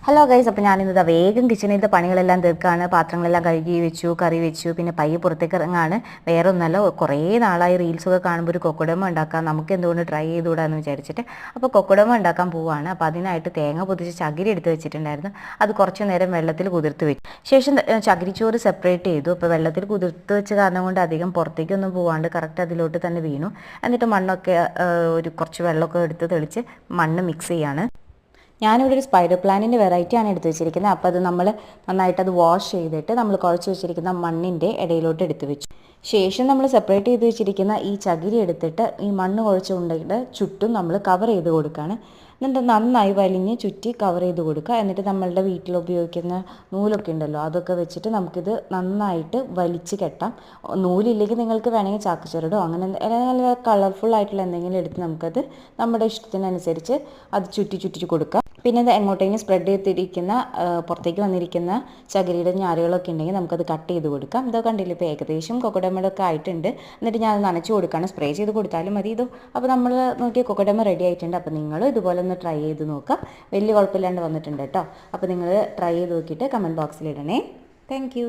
Hello guys, അപ്പോൾ ഞാനിന്നത് വേഗം കിച്ചണിലത്തെ പണികളെല്ലാം തീർക്കാണ്. പാത്രങ്ങളെല്ലാം കഴുകി വെച്ചു, കറി വെച്ചു, പിന്നെ പയ്യെ പുറത്തേക്ക് ഇറങ്ങാണ്. വേറെ ഒന്നല്ല, കുറേ നാളായി റീൽസൊക്കെ കാണുമ്പോൾ ഒരു കൊക്കുടമ ഉണ്ടാക്കാം, നമുക്ക് എന്തുകൊണ്ട് ട്രൈ ചെയ്തുകൂടാന്ന് വിചാരിച്ചിട്ട് അപ്പോൾ കൊക്കുടമ ഉണ്ടാക്കാൻ പോവുകയാണ്. അപ്പോൾ അതിനായിട്ട് തേങ്ങ പൊതിച്ച് ചകിരി എടുത്ത് വെച്ചിട്ടുണ്ടായിരുന്നു. അത് കുറച്ച് നേരം വെള്ളത്തിൽ കുതിർത്ത് വെച്ചു. ശേഷം ചകിരിച്ചോറ് സെപ്പറേറ്റ് ചെയ്തു. അപ്പോൾ വെള്ളത്തിൽ കുതിർത്ത് വെച്ച കാരണം കൊണ്ട് അധികം പുറത്തേക്കൊന്നും പോകാണ്ട് കറക്റ്റ് അതിലോട്ട് തന്നെ വീണു. എന്നിട്ട് മണ്ണൊക്കെ ഒരു കുറച്ച് വെള്ളമൊക്കെ എടുത്ത് തെളിച്ച് മണ്ണ് മിക്സ് ചെയ്യാണ്. ഞാനിവിടെ ഒരു സ്പൈഡർ പ്ലാന്റിൻ്റെ വെറൈറ്റിയാണ് എടുത്ത് വെച്ചിരിക്കുന്നത്. അപ്പോൾ അത് നമ്മൾ നന്നായിട്ട് അത് വാഷ് ചെയ്തിട്ട് നമ്മൾ കുഴച്ച് വെച്ചിരിക്കുന്ന മണ്ണിൻ്റെ ഇടയിലോട്ട് എടുത്ത് വെച്ചു. ശേഷം നമ്മൾ സെപ്പറേറ്റ് ചെയ്ത് വെച്ചിരിക്കുന്ന ഈ ചകിരി എടുത്തിട്ട് ഈ മണ്ണ് കുഴച്ചുകൊണ്ടിട്ട് ചുറ്റും നമ്മൾ കവർ ചെയ്ത് കൊടുക്കുകയാണ്. എന്നിട്ട് നന്നായി വലിഞ്ഞ് ചുറ്റി കവർ ചെയ്ത് കൊടുക്കുക. എന്നിട്ട് നമ്മളുടെ വീട്ടിൽ ഉപയോഗിക്കുന്ന നൂലൊക്കെ ഉണ്ടല്ലോ, അതൊക്കെ വെച്ചിട്ട് നമുക്കിത് നന്നായിട്ട് വലിച്ച് കെട്ടാം. നൂലില്ലെങ്കിൽ നിങ്ങൾക്ക് വേണമെങ്കിൽ ചാക്കുചരടോ അങ്ങനെ നല്ല കളർഫുൾ ആയിട്ടുള്ള എന്തെങ്കിലും എടുത്ത് നമുക്കത് നമ്മുടെ ഇഷ്ടത്തിനനുസരിച്ച് അത് ചുറ്റി ചുറ്റി കൊടുക്കാം. പിന്നെ അത് എങ്ങോട്ടെങ്കിലും സ്പ്രെഡ് ചെയ്തിരിക്കുന്ന പുറത്തേക്ക് വന്നിരിക്കുന്ന ചകിരിയുടെ ഞാരുകളൊക്കെ ഉണ്ടെങ്കിൽ നമുക്കത് കട്ട് ചെയ്ത് കൊടുക്കാം. ഇതൊക്കെ കണ്ടില്ല, ഇപ്പോൾ ഏകദേശം കൊക്കോഡമൊക്കെ ആയിട്ടുണ്ട്. എന്നിട്ട് ഞാൻ അത് നനച്ച് കൊടുക്കുകയാണ്. സ്പ്രേ ചെയ്ത് കൊടുത്താലും മതി. അപ്പോൾ നമ്മൾ നോക്കിയ കൊക്കോഡമ റെഡി ആയിട്ടുണ്ട്. അപ്പോൾ നിങ്ങൾ ഇതുപോലെ ഒന്ന് ട്രൈ ചെയ്ത് നോക്കാം. വലിയ കുഴപ്പമില്ലാണ്ട് വന്നിട്ടുണ്ട് കേട്ടോ. അപ്പോൾ നിങ്ങൾ ട്രൈ ചെയ്ത് നോക്കിയിട്ട് കമൻറ്റ് ബോക്സിൽ ഇടണേ. താങ്ക്